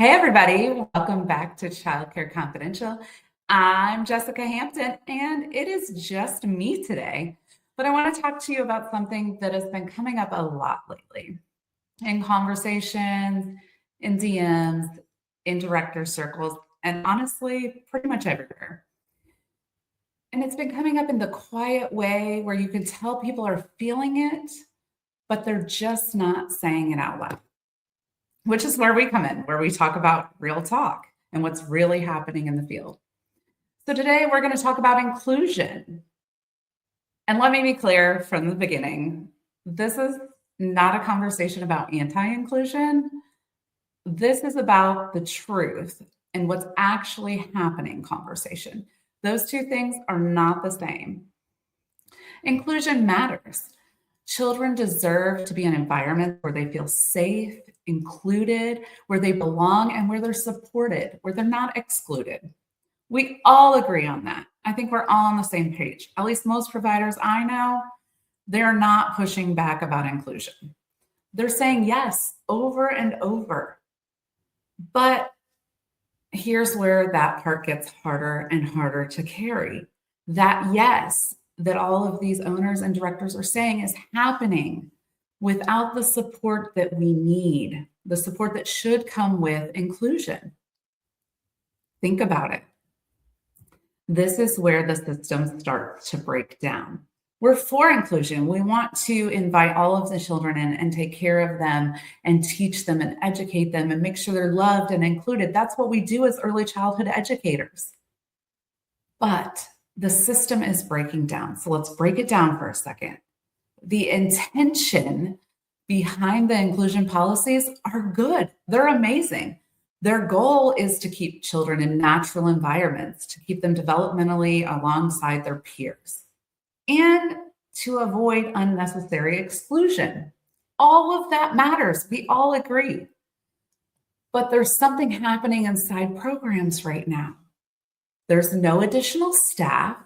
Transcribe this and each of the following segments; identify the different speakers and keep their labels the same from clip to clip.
Speaker 1: Hey, everybody. Welcome back to Childcare Confidential. I'm Jessica Hampton, and it is just me today. But I want to talk to you about something that has been coming up a lot lately in conversations, in DMs, in director circles, and honestly, pretty much everywhere. And it's been coming up in the quiet way where you can tell people are feeling it, but they're just not saying it out loud. Which is where we come in, where we talk about real talk and what's really happening in the field. So today we're going to talk about inclusion. And let me be clear from the beginning, this is not a conversation about anti-inclusion. This is about the truth and what's actually happening conversation. Those two things are not the same. Inclusion matters. Children deserve to be in environments where they feel safe, included, where they belong, and where they're supported, where they're not excluded. We all agree on that. I think we're all on the same page. At least most providers I know, they're not pushing back about inclusion. They're saying yes over and over. But here's where that part gets harder and harder to carry. That yes, that all of these owners and directors are saying is happening without the support that we need, the support that should come with inclusion. Think about it. This is where the system starts to break down. We're for inclusion. We want to invite all of the children in and take care of them and teach them and educate them and make sure they're loved and included. That's what we do as early childhood educators. But the system is breaking down. So let's break it down for a second. The intention behind the inclusion policies are good. They're amazing. Their goal is to keep children in natural environments, to keep them developmentally alongside their peers, and to avoid unnecessary exclusion. All of that matters. We all agree. But there's something happening inside programs right now. There's no additional staff.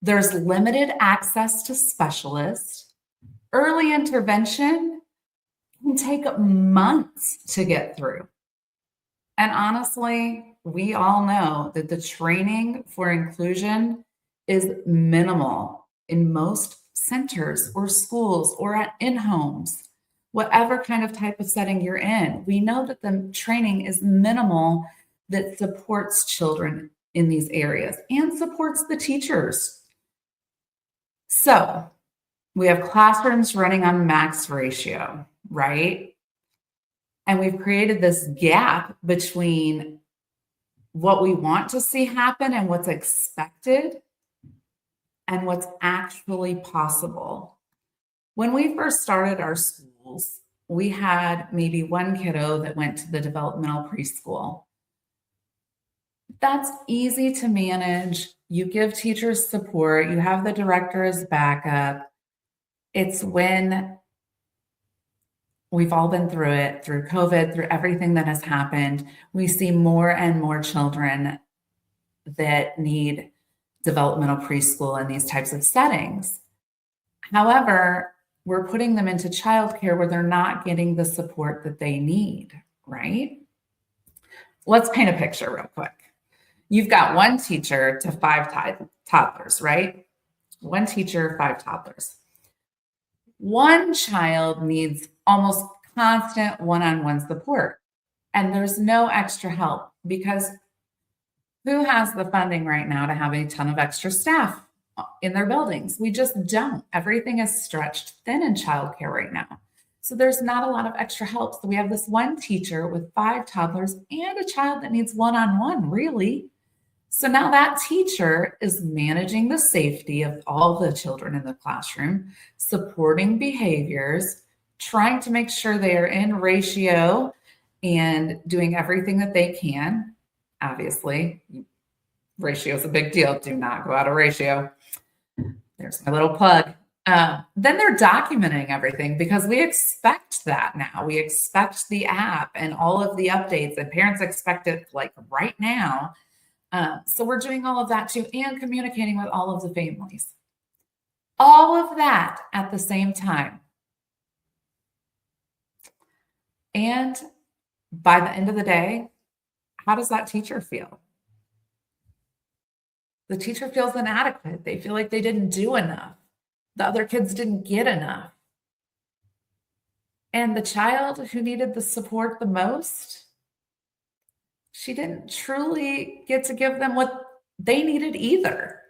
Speaker 1: There's limited access to specialists. Early intervention can take months to get through. And honestly, we all know that the training for inclusion is minimal in most centers or schools or in homes, whatever kind of type of setting you're in. We know that the training is minimal that supports children in these areas and supports the teachers. So we have classrooms running on max ratio, right? And we've created this gap between what we want to see happen and what's expected and what's actually possible. When we first started our schools, we had maybe one kiddo that went to the developmental preschool. That's easy to manage. You give teachers support, you have the director as backup. It's when we've all been through it, through COVID, through everything that has happened. We see more and more children that need developmental preschool in these types of settings. However, we're putting them into childcare where they're not getting the support that they need, right? Let's paint a picture real quick. You've got one teacher to 5 toddlers, right? One teacher, 5 toddlers. One child needs almost constant one-on-one support, and there's no extra help because who has the funding right now to have a ton of extra staff in their buildings? We just don't. Everything is stretched thin in childcare right now. So there's not a lot of extra help. So we have this one teacher with 5 toddlers and a child that needs one-on-one, really. So now that teacher is managing the safety of all the children in the classroom, supporting behaviors, trying to make sure they are in ratio and doing everything that they can. Obviously, ratio is a big deal. Do not go out of ratio. There's my little plug. Then they're documenting everything because we expect that now. We expect the app and all of the updates, and parents expect it like right now. So we're doing all of that too, and communicating with all of the families. All of that at the same time. And by the end of the day, how does that teacher feel? The teacher feels inadequate. They feel like they didn't do enough. The other kids didn't get enough. And the child who needed the support the most, she didn't truly get to give them what they needed either.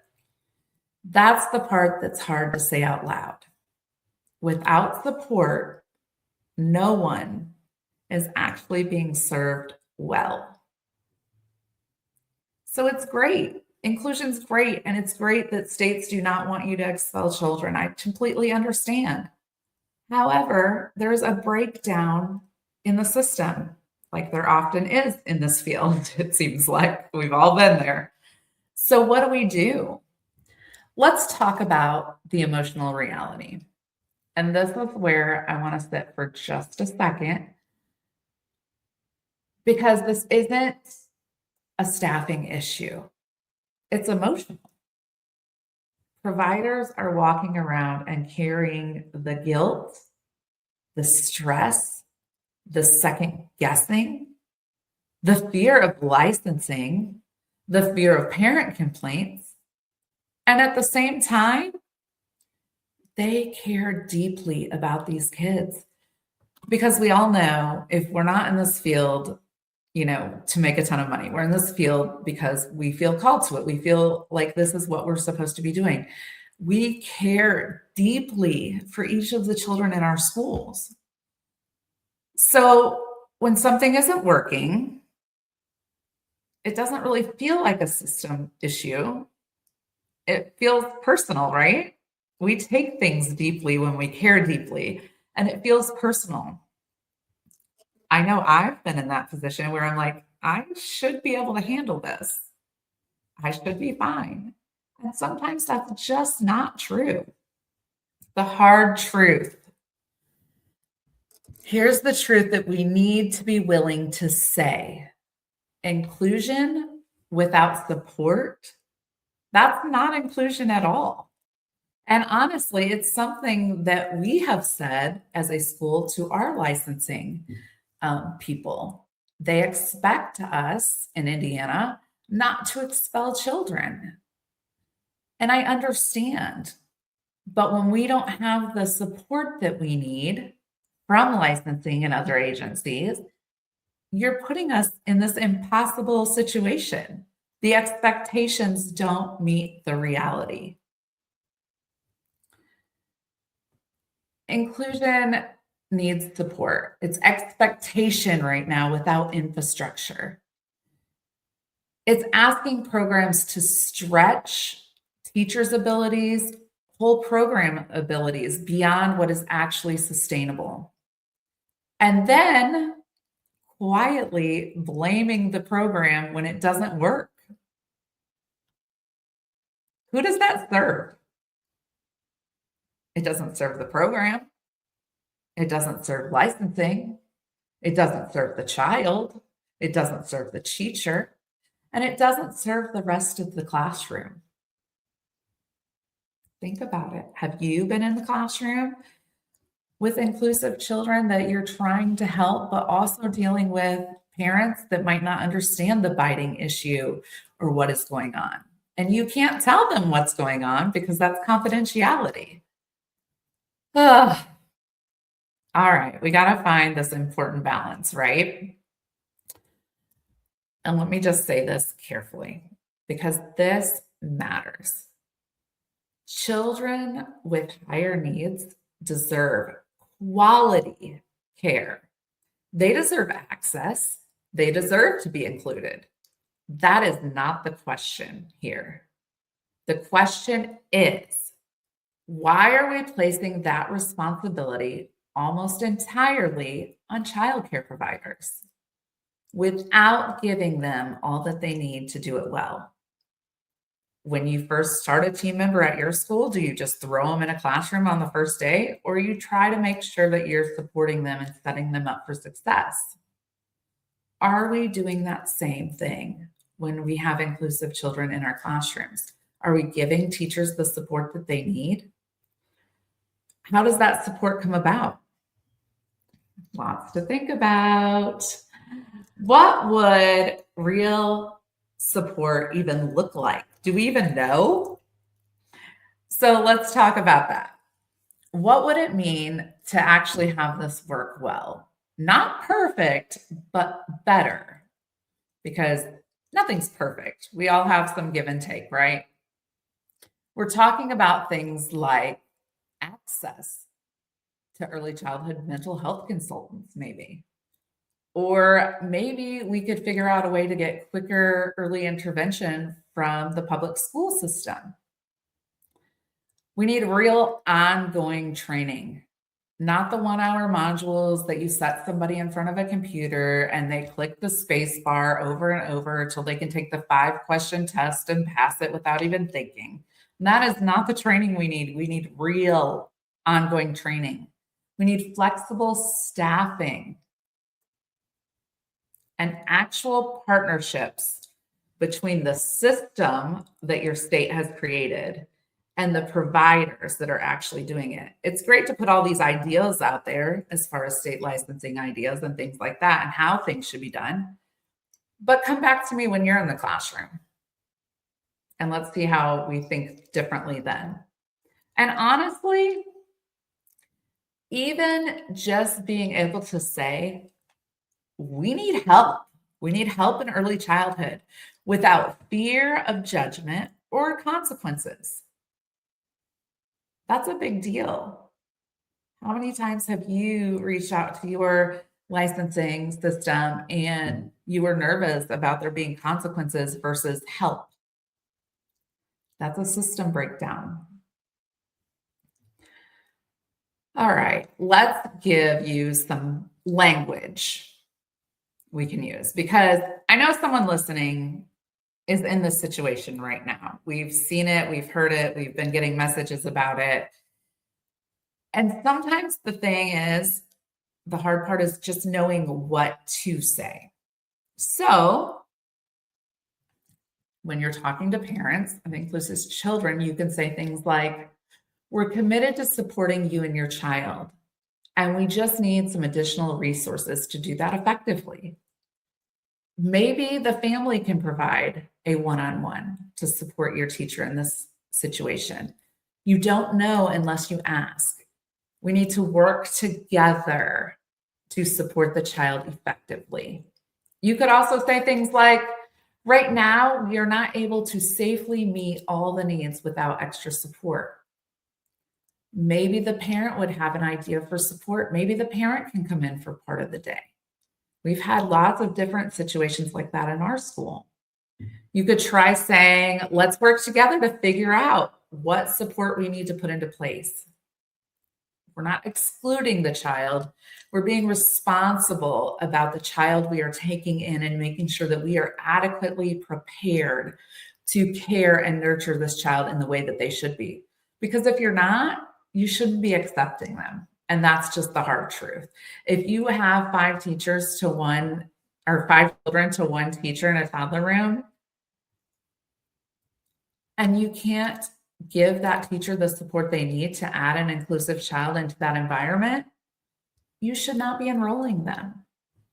Speaker 1: That's the part that's hard to say out loud. Without support, no one is actually being served well. So it's great. Inclusion's great. And it's great that states do not want you to expel children. I completely understand. However, there's a breakdown in the system, like there often is in this field. It seems like we've all been there. So what do? Let's talk about the emotional reality. And this is where I want to sit for just a second, because this isn't a staffing issue. It's emotional. Providers are walking around and carrying the guilt, the stress, the second guessing, the fear of licensing, the fear of parent complaints. And at the same time, they care deeply about these kids, because we all know if we're not in this field, to make a ton of money, we're in this field because we feel called to it. We feel like this is what we're supposed to be doing. We care deeply for each of the children in our schools. So when something isn't working, it doesn't really feel like a system issue. It feels personal, right? We take things deeply when we care deeply, and it feels personal. I know I've been in that position where I'm like, I should be able to handle this. I should be fine. And sometimes that's just not true. The hard truth. Here's the truth that we need to be willing to say. Inclusion without support, that's not inclusion at all. And honestly, it's something that we have said as a school to our licensing people. They expect us in Indiana not to expel children. And I understand. But when we don't have the support that we need from licensing and other agencies, you're putting us in this impossible situation. The expectations don't meet the reality. Inclusion needs support. It's expectation right now without infrastructure. It's asking programs to stretch teachers' abilities, whole program abilities beyond what is actually sustainable. And then quietly blaming the program when it doesn't work. Who does that serve? It doesn't serve the program. It doesn't serve licensing. It doesn't serve the child. It doesn't serve the teacher. And it doesn't serve the rest of the classroom. Think about it. Have you been in the classroom with inclusive children that you're trying to help, but also dealing with parents that might not understand the biting issue or what is going on? And you can't tell them what's going on because that's confidentiality. Ugh. All right, we got to find this important balance, right? And let me just say this carefully, because this matters. Children with higher needs deserve quality care. They deserve access. They deserve to be included. That is not the question here. The question is, why are we placing that responsibility almost entirely on childcare providers without giving them all that they need to do it well? When you first start a team member at your school, do you just throw them in a classroom on the first day, or you try to make sure that you're supporting them and setting them up for success? Are we doing that same thing when we have inclusive children in our classrooms? Are we giving teachers the support that they need? How does that support come about? Lots to think about. What would real support even look like? Do we even know? So let's talk about that. What would it mean to actually have this work well? Not perfect, but better, because nothing's perfect. We all have some give and take, right? We're talking about things like access to early childhood mental health consultants, maybe. Or maybe we could figure out a way to get quicker early intervention from the public school system. We need real ongoing training, not the 1 hour modules that you set somebody in front of a computer and they click the space bar over and over until they can take the 5 question test and pass it without even thinking. And that is not the training we need. We need real ongoing training. We need flexible staffing and actual partnerships between the system that your state has created and the providers that are actually doing it. It's great to put all these ideas out there as far as state licensing ideas and things like that and how things should be done. But come back to me when you're in the classroom and let's see how we think differently then. And honestly, even just being able to say, we need help. We need help in early childhood without fear of judgment or consequences. That's a big deal. How many times have you reached out to your licensing system and you were nervous about there being consequences versus help? That's a system breakdown. All right, let's give you some language we can use because I know someone listening is in this situation right now. We've seen it, we've heard it, we've been getting messages about it. And sometimes the thing is, the hard part is just knowing what to say. So, when you're talking to parents, I think this is children, you can say things like, we're committed to supporting you and your child, and we just need some additional resources to do that effectively. Maybe the family can provide a one-on-one to support your teacher in this situation. You don't know unless you ask. We need to work together to support the child effectively. You could also say things like, right now, we are not able to safely meet all the needs without extra support. Maybe the parent would have an idea for support. Maybe the parent can come in for part of the day. We've had lots of different situations like that in our school. You could try saying, let's work together to figure out what support we need to put into place. We're not excluding the child. We're being responsible about the child we are taking in and making sure that we are adequately prepared to care and nurture this child in the way that they should be. Because if you're not, you shouldn't be accepting them. And that's just the hard truth. If you have 5 teachers to one, or 5 children to one teacher in a toddler room, and you can't give that teacher the support they need to add an inclusive child into that environment, you should not be enrolling them.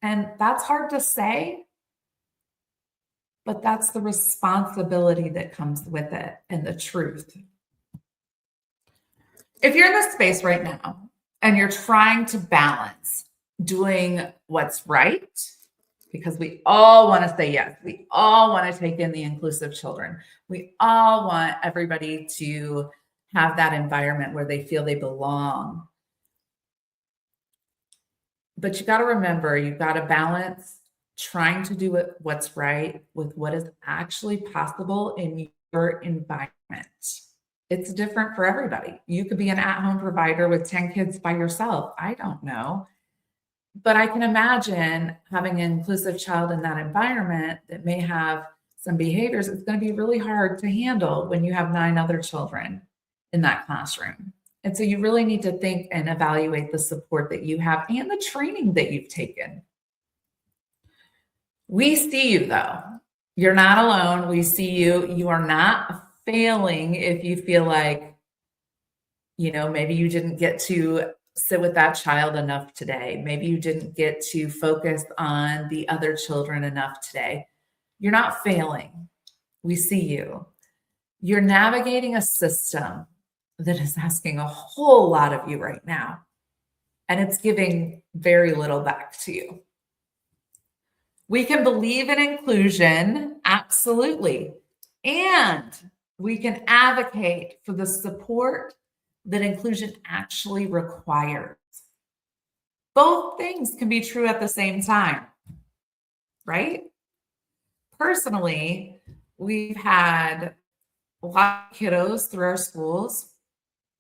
Speaker 1: And that's hard to say, but that's the responsibility that comes with it and the truth. If you're in this space right now and you're trying to balance doing what's right, because we all want to say yes, we all want to take in the inclusive children, we all want everybody to have that environment where they feel they belong. But you got to remember, you've got to balance trying to do what's right with what is actually possible in your environment. It's different for everybody. You could be an at-home provider with 10 kids by yourself. I don't know. But I can imagine having an inclusive child in that environment that may have some behaviors. It's going to be really hard to handle when you have 9 other children in that classroom. And so you really need to think and evaluate the support that you have and the training that you've taken. We see you though. You're not alone. We see you. You are not failing if you feel like, maybe you didn't get to sit with that child enough today. Maybe you didn't get to focus on the other children enough today. You're not failing. We see you. You're navigating a system that is asking a whole lot of you right now, and it's giving very little back to you. We can believe in inclusion, absolutely, and we can advocate for the support that inclusion actually requires. Both things can be true at the same time, right? Personally, we've had a lot of kiddos through our schools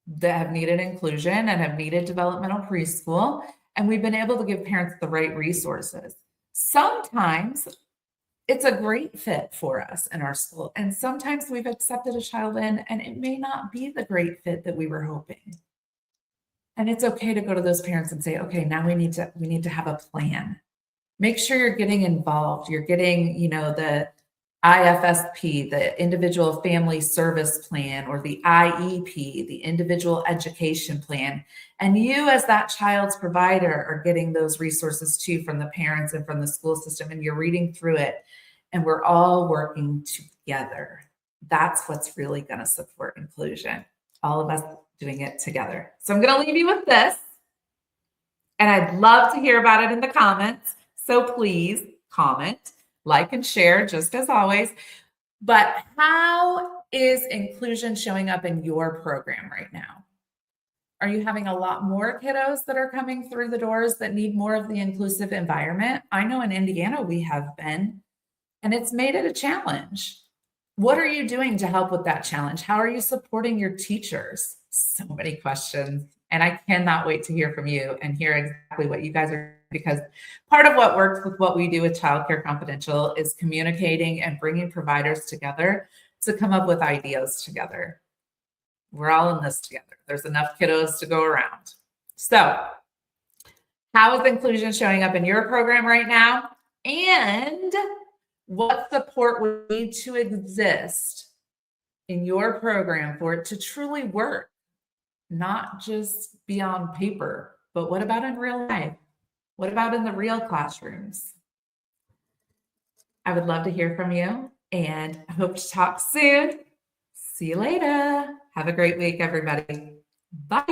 Speaker 1: that have needed inclusion and have needed developmental preschool, and we've been able to give parents the right resources. Sometimes it's a great fit for us in our school, and sometimes we've accepted a child in and it may not be the great fit that we were hoping. And it's okay to go to those parents and say, okay, now we need to have a plan. Make sure you're getting involved. You're getting, the IFSP, the Individual Family Service Plan, or the IEP, the Individual Education Plan. And you, as that child's provider, are getting those resources too from the parents and from the school system, and you're reading through it, and we're all working together. That's what's really going to support inclusion. All of us doing it together. So I'm going to leave you with this, and I'd love to hear about it in the comments. So please comment, like, and share, just as always. But how is inclusion showing up in your program right now? Are you having a lot more kiddos that are coming through the doors that need more of the inclusive environment? I know in Indiana we have been, and it's made it a challenge. What are you doing to help with that challenge? How are you supporting your teachers? So many questions. And I cannot wait to hear from you and hear exactly what you guys are, because part of what works with what we do with Childcare Confidential is communicating and bringing providers together to come up with ideas together. We're all in this together. There's enough kiddos to go around. So how is inclusion showing up in your program right now? And what support would need to exist in your program for it to truly work? Not just be on paper, but what about in real life? What about in the real classrooms? I would love to hear from you, and I hope to talk soon. See you later. Have a great week, everybody. Bye.